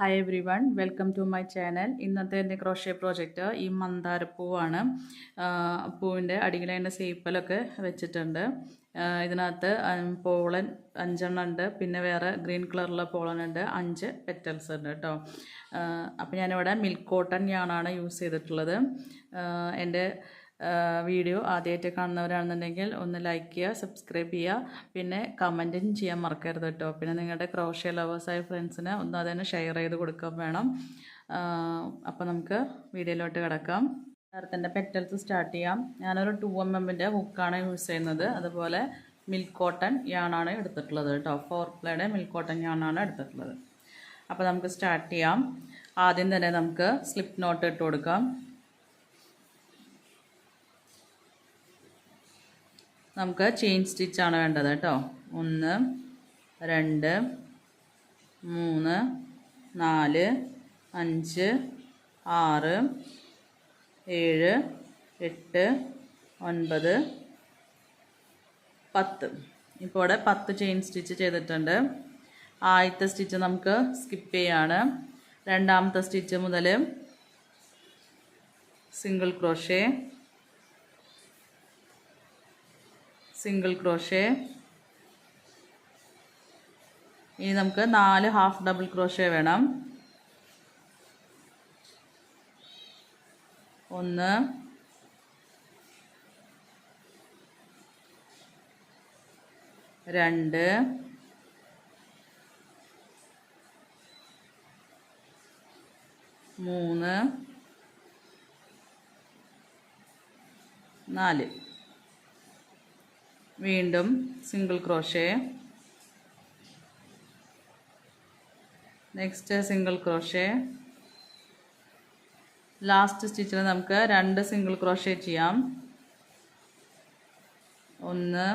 Hi everyone, welcome to my channel. ഇന്നത്തെ എൻ്റെ crochet project ഈ മന്ദാരപ്പൂവാണ്. പൂവിൻ്റെ അടിയിലെ സേപ്പലൊക്കെ വെച്ചിട്ടുണ്ട്. ഇതിനകത്ത് പോളൻ 5 ഉണ്ട്, പിന്നെ വേറെ ഗ്രീൻ കളറുള്ള പോളൻ ഉണ്ട്, 5 പെറ്റൽസ് ഉണ്ട് കേട്ടോ. അപ്പോൾ ഞാനിവിടെ മിൽക്ക് കോട്ടൺ യാണാണ് യൂസ് ചെയ്തിട്ടുള്ളത്. എൻ്റെ വീഡിയോ ആദ്യമായിട്ട് കാണുന്നവരാണെന്നുണ്ടെങ്കിൽ ഒന്ന് ലൈക്ക് ചെയ്യുക, സബ്സ്ക്രൈബ് ചെയ്യുക, പിന്നെ കമൻറ്റും ചെയ്യാൻ മറക്കരുത് കേട്ടോ. പിന്നെ നിങ്ങളുടെ ക്രോഷ്യ ലവേഴ്സായ ഫ്രണ്ട്സിന് ഒന്ന് അതിന് ഷെയർ ചെയ്ത് കൊടുക്കാൻ വേണം. അപ്പോൾ നമുക്ക് വീഡിയോയിലോട്ട് കിടക്കാം. നേരത്തെ പെറ്റൽസ് സ്റ്റാർട്ട് ചെയ്യാം. ഞാനൊരു 2mm ഹുക്കാണ് യൂസ് ചെയ്യുന്നത്. അതുപോലെ മിൽക്ക് കോട്ടൺ യാണാണ് എടുത്തിട്ടുള്ളത് കേട്ടോ. 4 പ്ലേയുടെ മിൽക്ക് കോട്ടൺ യാണാണ് എടുത്തിട്ടുള്ളത്. അപ്പോൾ നമുക്ക് സ്റ്റാർട്ട് ചെയ്യാം. ആദ്യം തന്നെ നമുക്ക് സ്ലിപ്പ് നോട്ട് ഇട്ട് കൊടുക്കാം. നമുക്ക് ചെയിൻ സ്റ്റിച്ചാണ് വേണ്ടത് കേട്ടോ. 1 2 3 4 5 6 7 8 9 10. ഇപ്പോൾ ഇവിടെ 10 ചെയിൻ സ്റ്റിച്ച് ചെയ്തിട്ടുണ്ട്. ആദ്യത്തെ സ്റ്റിച്ച് നമുക്ക് സ്കിപ്പ് ചെയ്യാണ്. രണ്ടാമത്തെ സ്റ്റിച്ച് മുതൽ സിംഗിൾ ക്രോഷ്യ, സിംഗിൾ ക്രോഷ്യ. ഇനി നമുക്ക് 4 ഹാഫ് ഡബിൾ ക്രോഷ്യ വേണം. 1 2 3 4. വീണ്ടും single crochet, next single crochet. Last സ്റ്റിച്ചിൽ നമുക്ക് 2 സിംഗിൾ ക്രോഷ്യ ചെയ്യാം. 1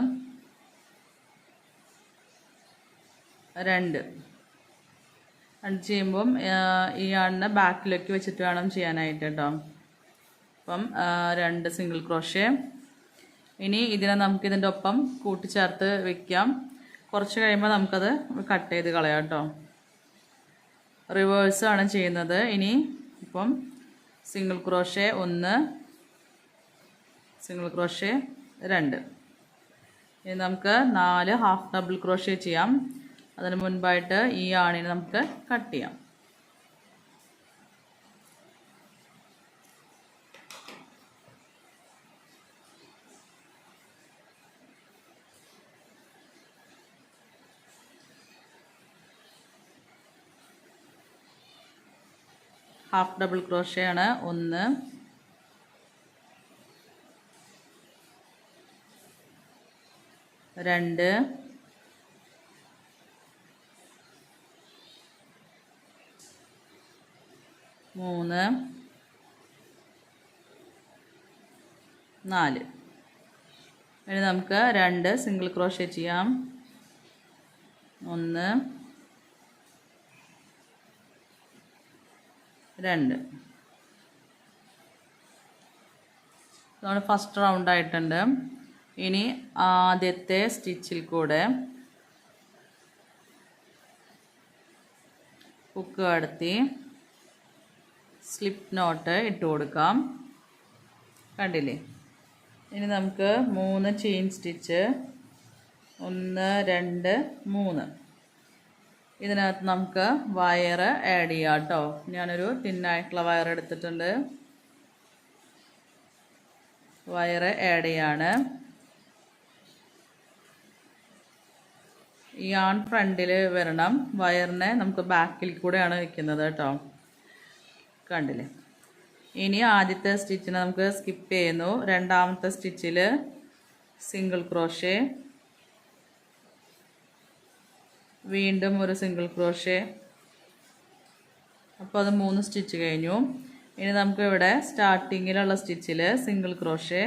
2 ചെയ്യുമ്പം ഈ ആണിനെ ബാക്കിലേക്ക് വെച്ചിട്ട് വേണം ചെയ്യാനായിട്ട് കേട്ടോ. അപ്പം 2 സിംഗിൾ ക്രോഷ്യ. ഇനി ഇതിനെ നമുക്ക് ഇതിൻ്റെ ഒപ്പം കൂട്ടിച്ചേർത്ത് വെക്കാം. കുറച്ച് കഴിയുമ്പോൾ നമുക്കത് കട്ട് ചെയ്ത് കളയാം കേട്ടോ. റിവേഴ്സാണ് ചെയ്യുന്നത്. ഇനി ഇപ്പം സിംഗിൾ ക്രോഷ്യ 1, സിംഗിൾ ക്രോഷ്യ 2. ഇനി നമുക്ക് 4 ഹാഫ് ഡബിൾ ക്രോഷ്യ ചെയ്യാം. അതിന് മുൻപായിട്ട് ഈ ആണിനെ നമുക്ക് കട്ട് ചെയ്യാം. ഹാഫ് ഡബിൾ ക്രോഷ്യ ആണ്. 1 2 3 4. ഇനി നമുക്ക് 2 സിംഗിൾ ക്രോഷ്യ ചെയ്യാം. 1 2. നമ്മൾ ഫസ്റ്റ് റൗണ്ട് ആയിട്ടുണ്ട്. ഇനി ആദ്യത്തെ സ്റ്റിച്ചിൽ കൂടെ ഹുക്ക് കടത്തി സ്ലിപ്പ് നോട്ട് ഇട്ട് കൊടുക്കാം. കണ്ടില്ലേ? ഇനി നമുക്ക് 3 ചെയിൻ സ്റ്റിച്ച്, 1 2 3. ഇതിനകത്ത് നമുക്ക് വയർ ആഡ് ചെയ്യാം കേട്ടോ. ഞാനൊരു തിന്നായിട്ടുള്ള വയർ എടുത്തിട്ടുണ്ട്. വയർ ആഡ് ചെയ്യാണ്. ഈ ആൺ ഫ്രണ്ടിൽ വരണം. വയറിനെ നമുക്ക് ബാക്കിൽ കൂടെയാണ് വെക്കുന്നത് കേട്ടോ. കണ്ടില്ലേ? ഇനി ആദ്യത്തെ സ്റ്റിച്ചിനെ നമുക്ക് സ്കിപ്പ് ചെയ്യുന്നു. രണ്ടാമത്തെ സ്റ്റിച്ചിൽ സിംഗിൾ ക്രോഷ്യ, വീണ്ടും ഒരു സിംഗിൾ ക്രോഷ്യ. അപ്പോൾ അത് 3 സ്റ്റിച്ച് കഴിഞ്ഞു. ഇനി നമുക്ക് ഇവിടെ സ്റ്റാർട്ടിങ്ങിലുള്ള സ്റ്റിച്ചിൽ single crochet,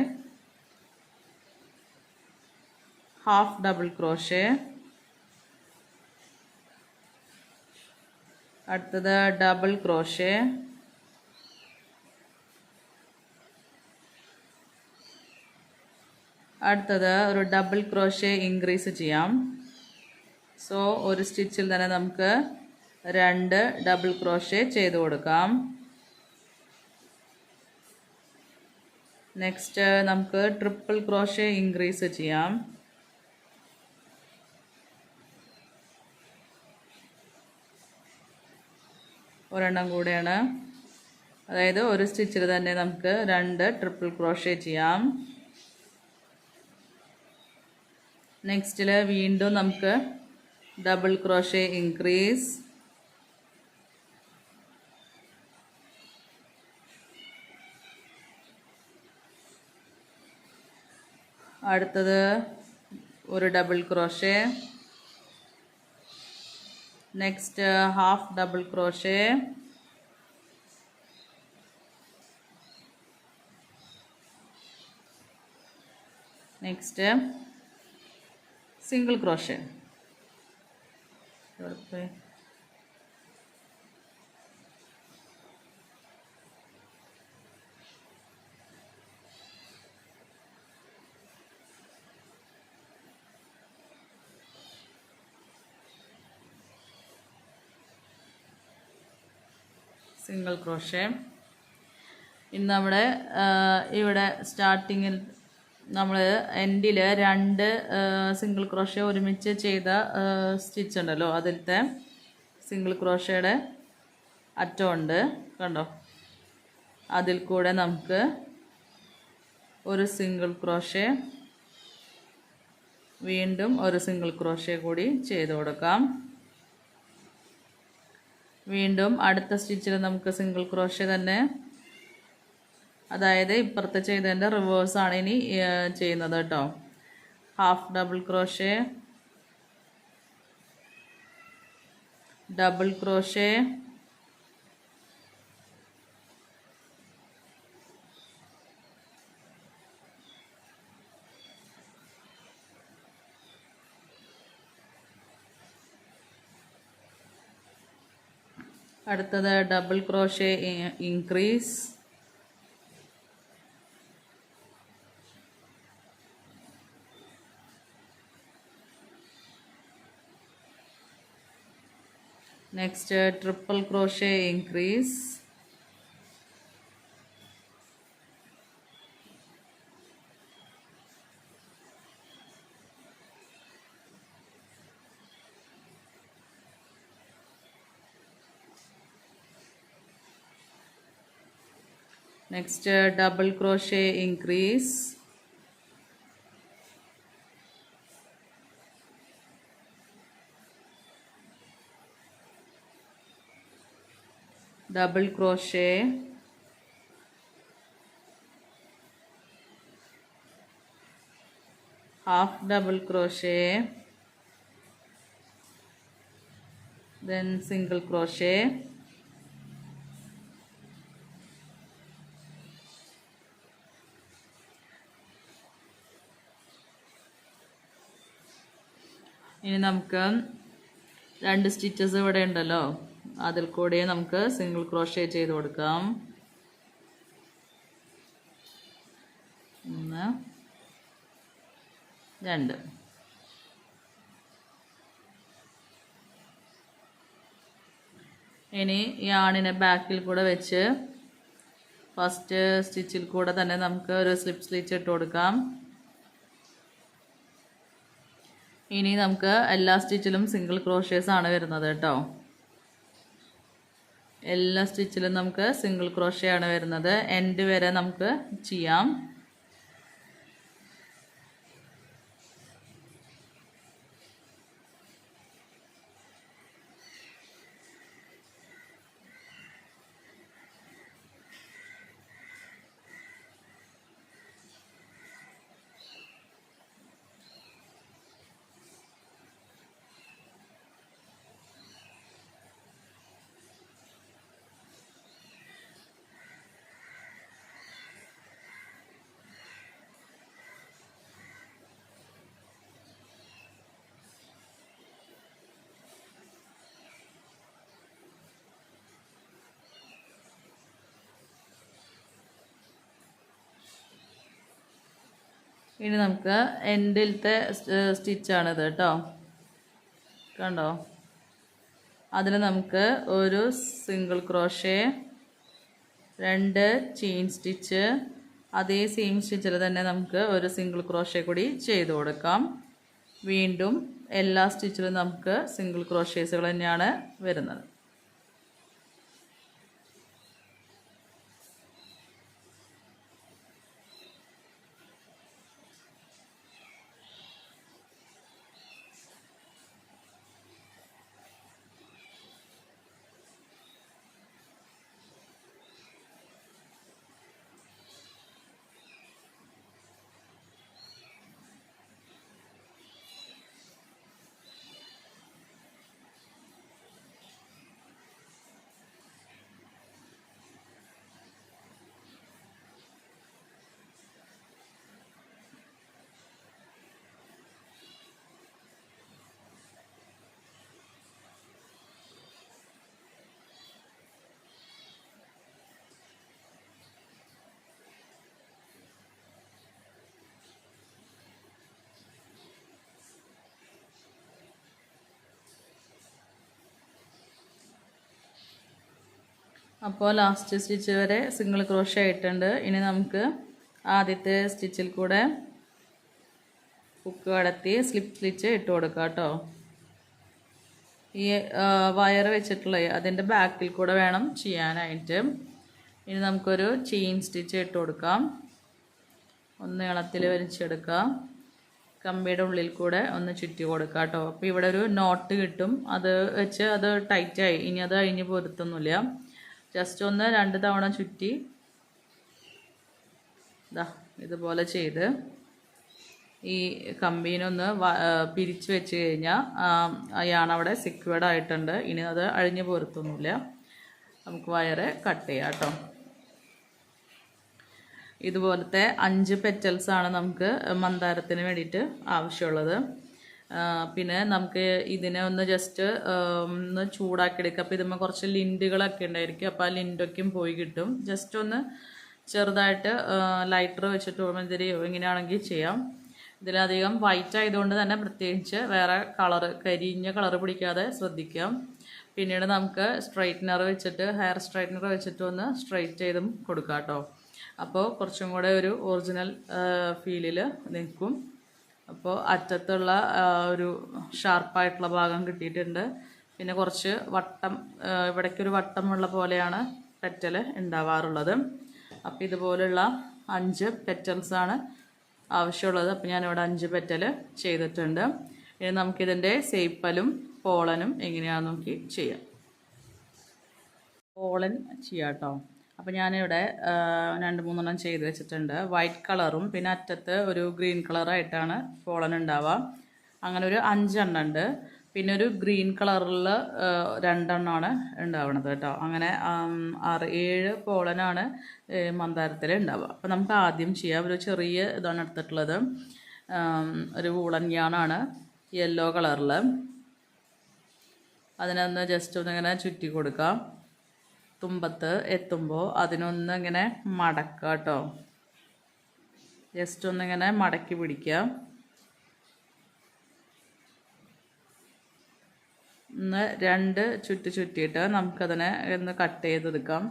half double crochet, അടുത്തത് ഡബിൾ ക്രോഷ്യ, അടുത്തത് ഒരു ഡബിൾ ക്രോഷ്യ ഇൻക്രീസ് ചെയ്യാം. സോ ഒരു സ്റ്റിച്ചിൽ തന്നെ നമുക്ക് 2 ഡബിൾ ക്രോഷേ ചെയ്ത് കൊടുക്കാം. നെക്സ്റ്റ് നമുക്ക് ട്രിപ്പിൾ ക്രോഷേ ഇൻക്രീസ് ചെയ്യാം. ഒരെണ്ണം കൂടെയാണ്, അതായത് ഒരു സ്റ്റിച്ചിൽ തന്നെ നമുക്ക് 2 ട്രിപ്പിൾ ക്രോഷേ ചെയ്യാം. നെക്സ്റ്റിൽ വീണ്ടും നമുക്ക് ഡബിൾ ക്രോഷേ ഇൻക്രീസ്. അടുത്തത് ഒരു double crochet. Next half double crochet. Next single crochet. Single crochet. ഇനി നമ്മുടെ ഇവിടെ സ്റ്റാർട്ടിങ്ങിൽ നമ്മൾ എൻഡിൽ 2 സിംഗിൾ ക്രോഷേ ഒരുമിച്ച് ചെയ്ത സ്റ്റിച്ച് ഉണ്ടല്ലോ, അതിലത്തെ സിംഗിൾ ക്രോഷയുടെ അറ്റമുണ്ട് കണ്ടോ, അതിൽ കൂടെ നമുക്ക് ഒരു സിംഗിൾ ക്രോഷേ, വീണ്ടും ഒരു സിംഗിൾ ക്രോഷേ കൂടി ചെയ്ത് കൊടുക്കാം. വീണ്ടും അടുത്ത സ്റ്റിച്ചിൽ നമുക്ക് സിംഗിൾ ക്രോഷേ തന്നെ, അതായത് ഇപ്പുറത്തെ ചെയ്തതിൻ്റെ റിവേഴ്സാണ് ഇനി ചെയ്യുന്നത് കേട്ടോ. Half double crochet, double crochet, അടുത്തത് double crochet increase. Next triple crochet increase. Next double crochet increase. Double crochet, half double crochet, then single crochet, ഇനി നമുക്ക് 2 സ്റ്റിച്ചസ് ഇവിടെ ഉണ്ടല്ലോ, അതിൽ കൂടെ നമുക്ക് സിംഗിൾ ക്രോഷേ ചെയ്ത് കൊടുക്കാം. 1 2. ഇനി ഈ ആണിനെ ബാക്കിൽ കൂടെ വെച്ച് ഫസ്റ്റ് സ്റ്റിച്ചിൽ കൂടെ തന്നെ നമുക്ക് ഒരു സ്ലിപ്പ് സ്റ്റിച്ച് ഇട്ട് കൊടുക്കാം. ഇനി നമുക്ക് എല്ലാ സ്റ്റിച്ചിലും സിംഗിൾ ക്രോഷേസ് ആണ് വരുന്നത് കേട്ടോ. എല്ലാ സ്റ്റിച്ചിലും നമുക്ക് സിംഗിൾ ക്രോഷേ ആണ് വരുന്നത്. എൻഡ് വരെ നമുക്ക് ചെയ്യാം. ഇനി നമുക്ക് എൻഡിലത്തെ സ്റ്റിച്ചാണിത് കേട്ടോ, കണ്ടോ. അതിൽ നമുക്ക് ഒരു സിംഗിൾ ക്രോഷേ, 2 ചെയിൻ സ്റ്റിച്ച്, അതേ സെയിം സ്റ്റിച്ചിൽ തന്നെ നമുക്ക് ഒരു സിംഗിൾ ക്രോഷേ കൂടി ചെയ്ത് കൊടുക്കാം. വീണ്ടും എല്ലാ സ്റ്റിച്ചിലും നമുക്ക് സിംഗിൾ ക്രോഷേസുകൾ തന്നെയാണ് വരുന്നത്. അപ്പോൾ ലാസ്റ്റ് സ്റ്റിച്ച് വരെ സിംഗിൾ ക്രോഷേ ആയിട്ടുണ്ട്. ഇനി നമുക്ക് ആദ്യത്തെ സ്റ്റിച്ചിൽ കൂടെ ഹുക്ക് കടത്തി സ്ലിപ്പ് സ്റ്റിച്ച് ഇട്ട് കൊടുക്കാം കേട്ടോ. ഈ വയർ വെച്ചിട്ടുള്ള അതിൻ്റെ ബാക്കിൽ കൂടെ വേണം ചെയ്യാനായിട്ട്. ഇനി നമുക്കൊരു ചെയിൻ സ്റ്റിച്ച് ഇട്ട് കൊടുക്കാം. ഒന്ന് നീളത്തിൽ വലിച്ചെടുക്കാം. കമ്പിയുടെ ഉള്ളിൽ കൂടെ ഒന്ന് ചുറ്റി കൊടുക്കാം കേട്ടോ. അപ്പോൾ ഇവിടെ ഒരു നോട്ട് കിട്ടും. അത് വെച്ച് അത് ടൈറ്റായി, ഇനി അത് അഴിഞ്ഞ് പോരത്തൊന്നുമില്ല. ജസ്റ്റ് ഒന്ന് 2 തവണ ചുറ്റി ഇതുപോലെ ചെയ്ത് ഈ കമ്പീനൊന്ന് പിരിച്ച് വെച്ച് കഴിഞ്ഞാൽ യാൺ അവിടെ സെക്യൂർഡ് ആയിട്ടുണ്ട്. ഇനി അത് അഴിഞ്ഞ് പോരത്തൊന്നുമില്ല. നമുക്ക് വയറ് കട്ട് ചെയ്യാം കേട്ടോ. ഇതുപോലത്തെ 5 പെറ്റൽസാണ് നമുക്ക് മന്ദാരത്തിന് വേണ്ടിയിട്ട് ആവശ്യമുള്ളത്. പിന്നെ നമുക്ക് ഇതിനെ ഒന്ന് ജസ്റ്റ് ഒന്ന് ചൂടാക്കി എടുക്കുക. അപ്പോൾ ഇതിന്മേൽ കുറച്ച് ലിൻഡുകളൊക്കെ ഉണ്ടായിരിക്കും. അപ്പോൾ ആ ലിൻഡൊക്കെയും പോയി കിട്ടും. ജസ്റ്റ് ഒന്ന് ചെറുതായിട്ട് ലൈറ്റർ വെച്ചിട്ട് ഇതിരിയോ എങ്ങനെയാണെങ്കിൽ ചെയ്യാം. ഇതിലധികം വൈറ്റ് ആയതുകൊണ്ട് തന്നെ പ്രത്യേകിച്ച് വേറെ കളറ് കരിഞ്ഞ കളറ് പിടിക്കാതെ ശ്രദ്ധിക്കാം. പിന്നീട് നമുക്ക് സ്ട്രൈറ്റ്നർ വെച്ചിട്ട് ഹെയർ സ്ട്രൈറ്റ്നർ വെച്ചിട്ട് ഒന്ന് സ്ട്രൈറ്റ് ചെയ്തും കൊടുക്കാം കേട്ടോ. അപ്പോൾ കുറച്ചും കൂടെ ഒരു ഒറിജിനൽ ഫീലിൽ നിൽക്കും. അപ്പോൾ അറ്റത്തുള്ള ഒരു ഷാർപ്പായിട്ടുള്ള ഭാഗം കിട്ടിയിട്ടുണ്ട്. പിന്നെ കുറച്ച് വട്ടം, ഇവിടേക്കൊരു വട്ടമുള്ള പോലെയാണ് പെറ്റൽ ഉണ്ടാവാറുള്ളത്. അപ്പോൾ ഇതുപോലുള്ള 5 പെറ്റൽസാണ് ആവശ്യമുള്ളത്. അപ്പോൾ ഞാനിവിടെ 5 പെറ്റൽ ചെയ്തിട്ടുണ്ട്. ഇനി നമുക്കിതിൻ്റെ സേപ്പലും പോളനും എങ്ങനെയാണെന്ന് നോക്കി ചെയ്യാം. പോളൻ ചെയ്യാം കേട്ടോ. അപ്പോൾ ഞാനിവിടെ 2-3 ചെയ്ത് വെച്ചിട്ടുണ്ട്. വൈറ്റ് കളറും പിന്നെ അറ്റത്ത് ഒരു ഗ്രീൻ കളറായിട്ടാണ് പോളൻ ഉണ്ടാവുക. അങ്ങനെ ഒരു 5 ഉണ്ട്. പിന്നെ ഒരു ഗ്രീൻ കളറിൽ 2 ഉണ്ടാവുന്നത് കേട്ടോ. അങ്ങനെ 6-7 പോളനാണ് മന്ദാരത്തിൽ ഉണ്ടാവുക. അപ്പോൾ നമുക്ക് ആദ്യം ചെയ്യാം. ഒരു ചെറിയ ഇതാണ് എടുത്തിട്ടുള്ളത്. ഒരു വൂളൻ യാണാണ് യെല്ലോ കളറിൽ. അതിനൊന്ന് ജസ്റ്റ് ഒന്നിങ്ങനെ ചുറ്റി കൊടുക്കാം. തുമ്പത്ത് എത്തുമ്പോൾ അതിനൊന്ന് ഇങ്ങനെ മടക്കുക കേട്ടോ. ജസ്റ്റ് ഒന്നിങ്ങനെ മടക്കി പിടിക്കുക. ഒന്ന് 2 ചുറ്റിയിട്ട് നമുക്കതിനെ ഒന്ന് കട്ട് ചെയ്തെടുക്കാം.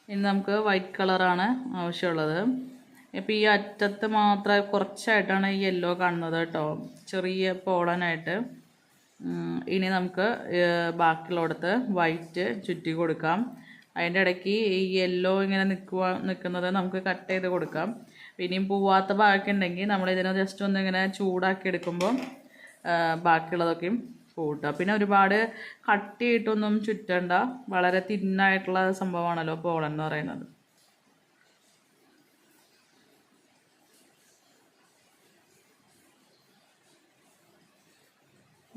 ഇനി നമുക്ക് വൈറ്റ് കളറാണ് ആവശ്യമുള്ളത്. ഇപ്പോൾ ഈ അറ്റത്ത് മാത്രം കുറച്ചായിട്ടാണ് ഈ യെല്ലോ കാണുന്നത് കേട്ടോ, ചെറിയ പോളനായിട്ട്. ഇനി നമുക്ക് ബാക്കിയുള്ളിടത്ത് വൈറ്റ് ചുറ്റി കൊടുക്കാം. അതിൻ്റെ ഇടയ്ക്ക് ഈ യെല്ലോ ഇങ്ങനെ നിൽക്കുന്നത് നമുക്ക് കട്ട് ചെയ്ത് കൊടുക്കാം. പിന്നെയും പോവാത്ത ഭാഗമൊക്കെ ഉണ്ടെങ്കിൽ നമ്മളിതിനെ ജസ്റ്റ് ഒന്ന് ഇങ്ങനെ ചൂടാക്കി എടുക്കുമ്പോൾ ബാക്കിയുള്ളതൊക്കെയും പോട്ടാം. പിന്നെ ഒരുപാട് കട്ടിയിട്ടൊന്നും ചുറ്റണ്ട. വളരെ തിന്നായിട്ടുള്ള സംഭവമാണല്ലോ പോളൻ എന്ന് പറയുന്നത്.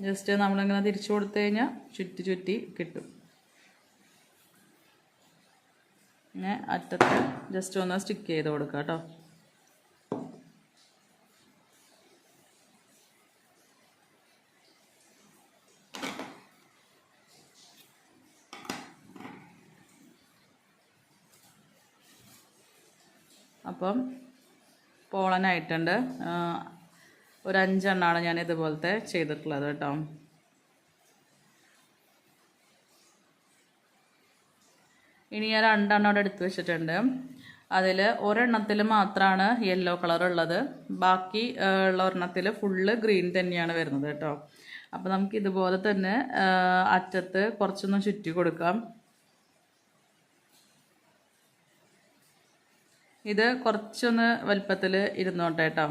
ജസ്റ്റ് നമ്മളിങ്ങനെ തിരിച്ചു കൊടുത്തു കഴിഞ്ഞാൽ ചുറ്റി കിട്ടും. പിന്നെ അറ്റത്ത് ജസ്റ്റ് ഒന്ന് സ്റ്റിക്ക് ചെയ്ത് കൊടുക്കാം കേട്ടോ. അപ്പം പോളനായിട്ടുണ്ട്. ഒരു 5 എണ്ണമാണ് ഞാൻ ഇതുപോലത്തെ ചെയ്തിട്ടുള്ളത് കേട്ടോ. ഇനി ഞാൻ 2 എണ്ണം അവിടെ എടുത്ത് വെച്ചിട്ടുണ്ട്. അതിൽ ഒരെണ്ണത്തിൽ മാത്രമാണ് യെല്ലോ കളർ ഉള്ളത്, ബാക്കി ഉള്ള ഒരെണ്ണത്തിൽ ഫുള്ള് ഗ്രീൻ തന്നെയാണ് വരുന്നത് കേട്ടോ. അപ്പോൾ നമുക്ക് ഇതുപോലെ തന്നെ അറ്റത്ത് കുറച്ചൊന്ന് ചുറ്റി കൊടുക്കാം. ഇത് കുറച്ചൊന്ന് വലുപ്പത്തിൽ ഇരുന്നോട്ടെ കേട്ടോ.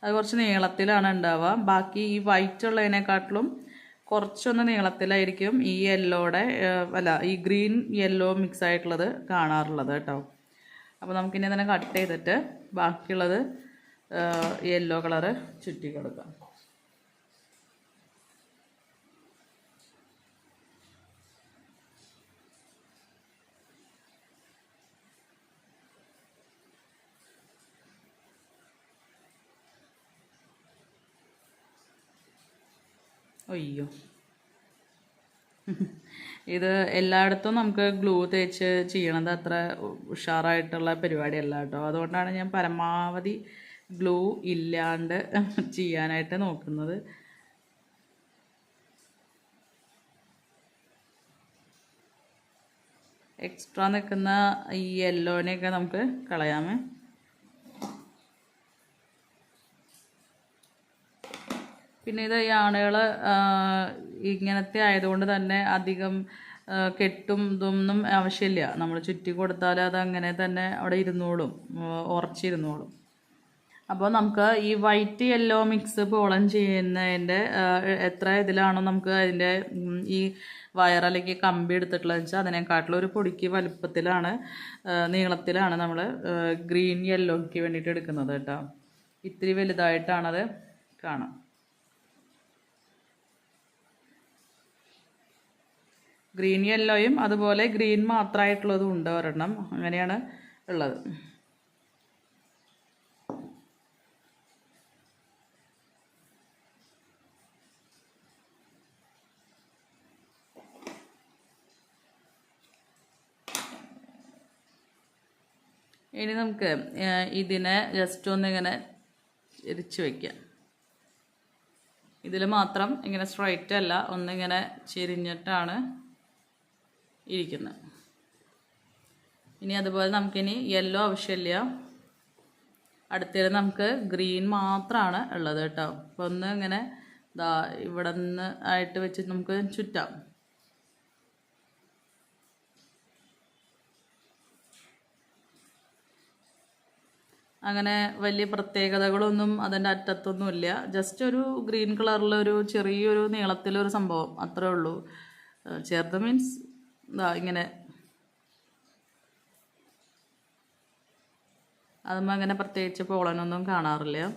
അത് കുറച്ച് നീളത്തിലാണ് ഉണ്ടാവുക. ബാക്കി ഈ വൈറ്റ് ഉള്ളതിനെക്കാട്ടിലും കുറച്ചൊന്ന് നീളത്തിലായിരിക്കും ഈ യെല്ലോയുടെ ഈ ഗ്രീൻ യെല്ലോ മിക്സ് ആയിട്ടുള്ളത് കാണാറുള്ളത് കേട്ടോ. അപ്പോൾ നമുക്കിനി തന്നെ കട്ട് ചെയ്തിട്ട് ബാക്കിയുള്ളത് യെല്ലോ കളറ് ചുറ്റി കൊടുക്കാം. അയ്യോ, ഇത് എല്ലായിടത്തും നമുക്ക് ഗ്ലൂ തേച്ച് ചെയ്യണത് അത്ര ഉഷാറായിട്ടുള്ള പരിപാടിയല്ല കേട്ടോ. അതുകൊണ്ടാണ് ഞാൻ പരമാവധി ഗ്ലൂ ഇല്ലാണ്ട് ചെയ്യാനായിട്ട് നോക്കുന്നത്. എക്സ്ട്രാ നിൽക്കുന്ന ഈ യെല്ലോനെയൊക്കെ നമുക്ക് കളയാമേ. പിന്നെ ഇത് യാണുകൾ ഇങ്ങനത്തെ ആയതുകൊണ്ട് തന്നെ അധികം കെട്ടും ഇതൊന്നും ആവശ്യമില്ല. നമ്മൾ ചുറ്റി കൊടുത്താൽ അത് അങ്ങനെ തന്നെ അവിടെ ഇരുന്നോളും, ഉറച്ചിരുന്നോളും. അപ്പോൾ നമുക്ക് ഈ വൈറ്റ് യെല്ലോ മിക്സ് പോളൻ ചെയ്യുന്നതിൻ്റെ എത്ര ഇതിലാണോ നമുക്ക് അതിൻ്റെ ഈ വയറല്ലെങ്കിൽ കമ്പി എടുത്തിട്ടുള്ളതെന്ന് വെച്ചാൽ അതിനെക്കാട്ടിലും ഒരു പൊടിക്ക് വലുപ്പത്തിലാണ് നീളത്തിലാണ് നമ്മൾ ഗ്രീൻ യെല്ലോയ്ക്ക് വേണ്ടിയിട്ട് എടുക്കുന്നത് കേട്ടോ. ഇത്തിരി വലുതായിട്ടാണത് കാണാം. ഗ്രീൻ യെല്ലോയും അതുപോലെ ഗ്രീൻ മാത്രമായിട്ടുള്ളതും ഉണ്ട് ഒരെണ്ണം, അങ്ങനെയാണ് ഉള്ളത്. ഇനി നമുക്ക് ഇതിനെ ജസ്റ്റ് ഒന്നിങ്ങനെ ഇരിച്ച് വയ്ക്കാം. ഇതിൽ മാത്രം ഇങ്ങനെ സ്ട്രൈറ്റ് അല്ല, ഒന്നിങ്ങനെ ചെരിഞ്ഞിട്ടാണ് ഇരിക്കുന്നത്. ഇനി അതുപോലെ നമുക്കിനി യെല്ലോ ആവശ്യമില്ല, അടുത്തത് നമുക്ക് ഗ്രീൻ മാത്രമാണ് ഉള്ളത് കേട്ടോ. അപ്പോൾ ഒന്ന് ഇങ്ങനെ ഇവിടെ നിന്ന് ആയിട്ട് വെച്ച് നമുക്ക് ചുറ്റാം. അങ്ങനെ വലിയ പ്രത്യേകതകളൊന്നും അതിൻ്റെ അറ്റത്തൊന്നുമില്ല. ജസ്റ്റ് ഒരു ഗ്രീൻ കളറിലൊരു ചെറിയൊരു നീളത്തിലൊരു സംഭവം അത്രേ ഉള്ളൂ. ചെറുത് മീൻസ് ഇങ്ങനെ അതുമ്പോൾ അങ്ങനെ പ്രത്യേകിച്ച് പോളനൊന്നും കാണാറില്ല.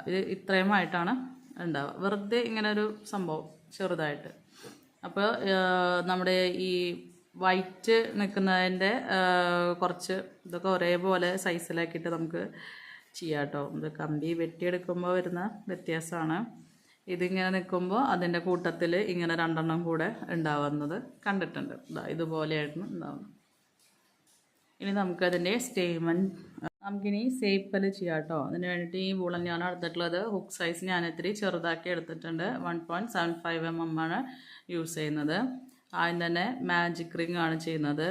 ഇത് ഇത്രയുമായിട്ടാണ് ഉണ്ടാവുക, വെറുതെ ഇങ്ങനെ ഒരു സംഭവം ചെറുതായിട്ട്. അപ്പോൾ നമ്മുടെ ഈ വൈറ്റ് നിൽക്കുന്നതിൻ്റെ കുറച്ച് ഇതൊക്കെ ഒരേപോലെ സൈസിലാക്കിയിട്ട് നമുക്ക് ചെയ്യാം കേട്ടോ. ഇത് കമ്പി വെട്ടിയെടുക്കുമ്പോൾ വരുന്ന വ്യത്യാസമാണ്. ഇതിങ്ങനെ നിൽക്കുമ്പോൾ അതിൻ്റെ കൂട്ടത്തിൽ ഇങ്ങനെ 2 എണ്ണം കൂടെ ഉണ്ടാവുന്നത് കണ്ടിട്ടുണ്ട്. ഇതുപോലെയായിരുന്നു ഉണ്ടാവുന്നത്. ഇനി നമുക്കതിൻ്റെ സ്റ്റേമൻ നമുക്കിനി സേപ്പൽ ചെയ്യാം കേട്ടോ. അതിന് വേണ്ടിയിട്ട് ഈ വൂളൻ ഞാൻ എടുത്തിട്ടുള്ളത് ഹുക്ക് സൈസ് ഞാൻ ഇത്തിരി ചെറുതാക്കി എടുത്തിട്ടുണ്ട്. 1.75 mm ആണ് യൂസ് ചെയ്യുന്നത്. ആദ്യം തന്നെ മാജിക് റിംഗ് ആണ് ചെയ്യുന്നത്.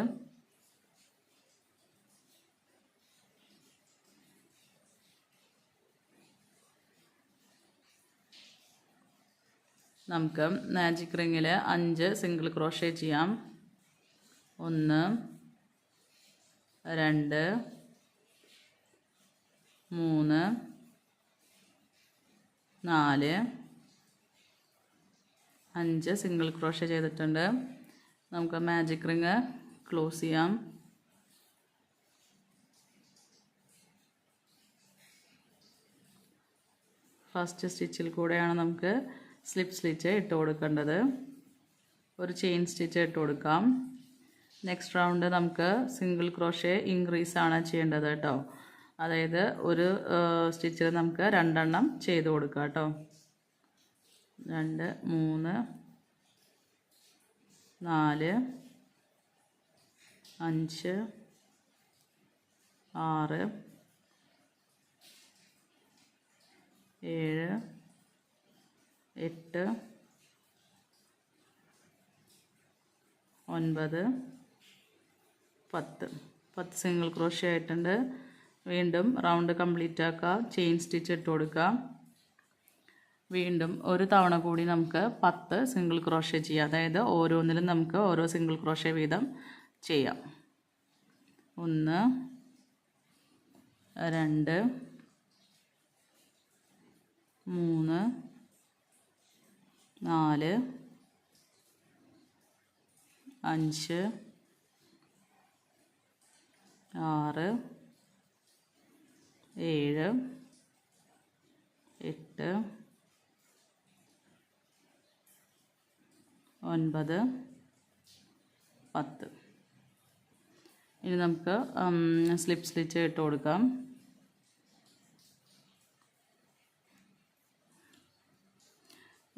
നമുക്ക് മാജിക് റിങ്ങിൽ 5 സിംഗിൾ ക്രോഷേ ചെയ്യാം. 1 2 3 4 5 സിംഗിൾ ക്രോഷ്യ ചെയ്തിട്ടുണ്ട്. നമുക്ക് മാജിക് റിങ് ക്ലോസ് ചെയ്യാം. ഫസ്റ്റ് സ്റ്റിച്ചിൽ കൂടെയാണ് നമുക്ക് സ്ലിപ്പ് സ്റ്റിച്ച് ഇട്ട് കൊടുക്കേണ്ടത്. ഒരു ചെയിൻ സ്റ്റിച്ച് ഇട്ട് കൊടുക്കാം. നെക്സ്റ്റ് റൗണ്ട് നമുക്ക് സിംഗിൾ ക്രോഷ്യ ഇൻക്രീസ് ആണ് ചെയ്യേണ്ടത് കേട്ടോ. അതായത് ഒരു സ്റ്റിച്ചിൽ നമുക്ക് 2 എണ്ണം ചെയ്ത് കൊടുക്കാം കേട്ടോ. 2 3 4 5 6 7 8 9 10 സിംഗിൾ ക്രോഷ്യ ആയിട്ടുണ്ട്. വീണ്ടും റൗണ്ട് കംപ്ലീറ്റ് ആക്കുക. ചെയിൻ സ്റ്റിച്ച് ഇട്ട് കൊടുക്കാം. വീണ്ടും ഒരു തവണ കൂടി നമുക്ക് 10 സിംഗിൾ ക്രോഷ്യ ചെയ്യാം. അതായത് ഓരോന്നിലും നമുക്ക് ഓരോ സിംഗിൾ ക്രോഷ്യ വീതം ചെയ്യാം. 1 2 3 4 5 6 7 8 9 10. ഇനി നമുക്ക് സ്ലിപ്പ് സ്റ്റിച്ച് ഇട്ട് കൊടുക്കാം.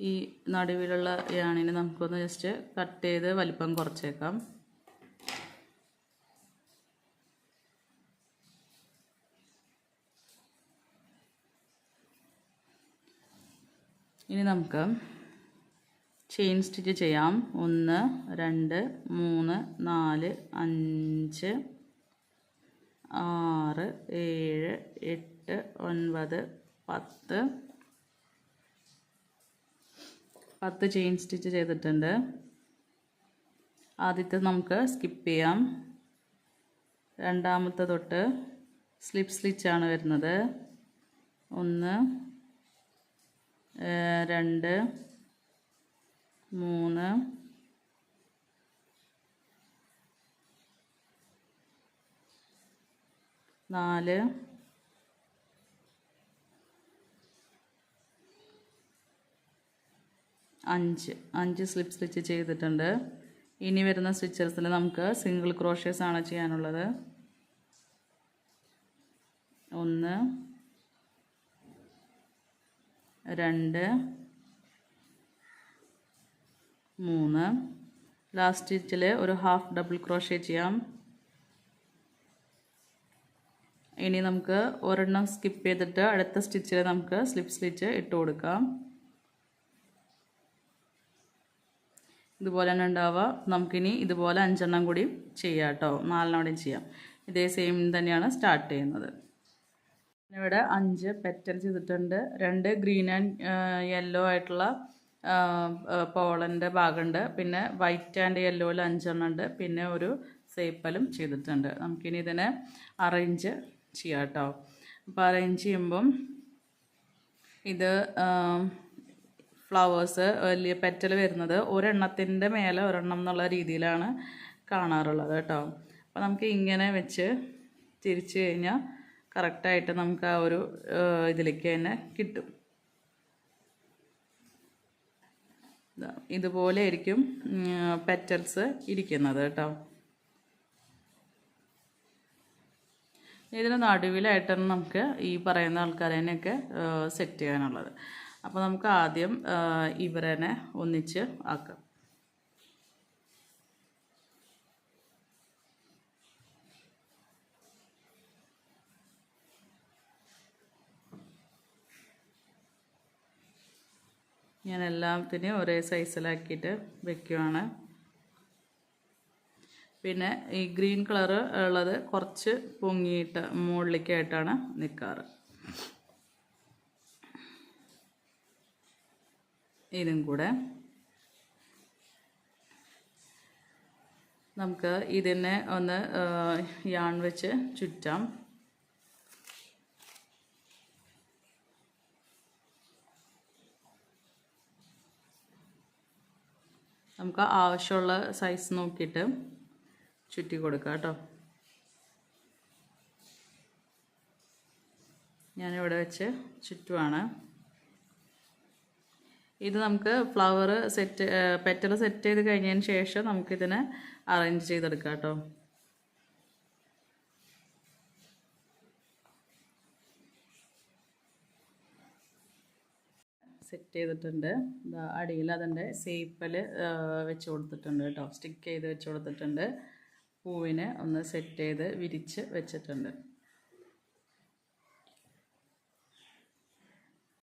ഈ നടുവിലുള്ള യാണിന് നമുക്കൊന്ന് ജസ്റ്റ് കട്ട് ചെയ്ത് വലിപ്പം കുറച്ചേക്കാം. ഇനി നമുക്ക് ചെയിൻ സ്റ്റിച്ച് ചെയ്യാം. 1 2 3 4 5 6 7 8 9 10 ചെയിൻ സ്റ്റിച്ച് ചെയ്തിട്ടുണ്ട്. ആദ്യത്തെ നമുക്ക് സ്കിപ്പ് ചെയ്യാം. രണ്ടാമത്തെ തൊട്ട് സ്ലിപ്പ് സ്റ്റിച്ചാണ് വരുന്നത്. 1 2 3 4 5 സ്ലിപ്പ് സ്റ്റിച്ച് ചെയ്തിട്ടുണ്ട്. ഇനി വരുന്ന സ്റ്റിച്ചസിൽ നമുക്ക് സിംഗിൾ ക്രോഷ്യസ് ആണ് ചെയ്യാനുള്ളത്. 1 2 3 ലാസ്റ്റ് സ്റ്റിച്ചിൽ ഒരു ഹാഫ് ഡബിൾ ക്രോഷ്യ ചെയ്യാം. ഇനി നമുക്ക് ഒരെണ്ണം സ്കിപ്പ് ചെയ്തിട്ട് അടുത്ത സ്റ്റിച്ചിൽ നമുക്ക് സ്ലിപ്പ് സ്റ്റിച്ച് ഇട്ട് കൊടുക്കാം. ഇതുപോലെ തന്നെ ഉണ്ടാവുക. നമുക്കിനി ഇതുപോലെ 5 എണ്ണം കൂടി ചെയ്യാം കേട്ടോ. 4 കൂടി ചെയ്യാം. ഇതേ സെയിം തന്നെയാണ് സ്റ്റാർട്ട് ചെയ്യുന്നത്. ഇവിടെ 5 പെറ്റൽ ചെയ്തിട്ടുണ്ട്. 2 ഗ്രീൻ ആൻഡ് യെല്ലോ ആയിട്ടുള്ള പോളൻ്റെ ഭാഗമുണ്ട്. പിന്നെ വൈറ്റ് ആൻഡ് യെല്ലോയിൽ 5 എണ്ണം ഉണ്ട്. പിന്നെ ഒരു സേപ്പലും ചെയ്തിട്ടുണ്ട്. നമുക്കിനി ഇതിനെ അറേഞ്ച് ചെയ്യാം കേട്ടോ. അപ്പോൾ അറേഞ്ച് ചെയ്യുമ്പം ഇത് ഫ്ലവേഴ്സ് വലിയ പെറ്റൽ വരുന്നത് ഒരെണ്ണത്തിൻ്റെ മേലെ ഒരെണ്ണം എന്നുള്ള രീതിയിലാണ് കാണാറുള്ളത് കേട്ടോ. അപ്പോൾ നമുക്ക് ഇങ്ങനെ വെച്ച് തിരിച്ച് കഴിഞ്ഞാൽ കറക്റ്റായിട്ട് നമുക്ക് ആ ഒരു ഇതിലേക്ക് തന്നെ കിട്ടും. ഇതുപോലെ ആയിരിക്കും പെറ്റൽസ് ഇരിക്കുന്നത് കേട്ടോ. ഇതിന് നടുവിലായിട്ടാണ് നമുക്ക് ഈ പറയുന്ന ആൾക്കാരെയൊക്കെ സെറ്റ് ചെയ്യാനുള്ളത്. അപ്പോൾ നമുക്ക് ആദ്യം ഇവരെ ഒന്നിച്ച് ആക്കാം. ഞാൻ എല്ലാത്തിനെയും ഒരേ സൈസിലാക്കിയിട്ട് വെക്കുകയാണ്. പിന്നെ ഈ ഗ്രീൻ കളറ് ഉള്ളത് കുറച്ച് പൊങ്ങിയിട്ട് മുകളിലേക്കായിട്ടാണ് നിൽക്കാറ്. ഇതും കൂടെ നമുക്ക് ഇതിനെ ഒന്ന് യാൺ വെച്ച് ചുറ്റാം. നമുക്ക് ആവശ്യമുള്ള സൈസ് നോക്കിയിട്ട് ചുറ്റി കൊടുക്കാം കേട്ടോ. ഞാനിവിടെ വെച്ച് ചുറ്റുവാണ്. ഇത് നമുക്ക് ഫ്ലവർ സെറ്റ് പെറ്റൽ സെറ്റ് ചെയ്ത് കഴിഞ്ഞതിന് ശേഷം നമുക്കിതിനെ അറേഞ്ച് ചെയ്തെടുക്കാം കേട്ടോ. സെറ്റ് ചെയ്തിട്ടുണ്ട്. അടിയിൽ അതിൻ്റെ സേപ്പൽ വെച്ച് കൊടുത്തിട്ടുണ്ട് കേട്ടോ. സ്റ്റിക്ക് ചെയ്ത് വെച്ച് കൊടുത്തിട്ടുണ്ട്. പൂവിനെ ഒന്ന് സെറ്റ് ചെയ്ത് വിരിച്ച് വെച്ചിട്ടുണ്ട്.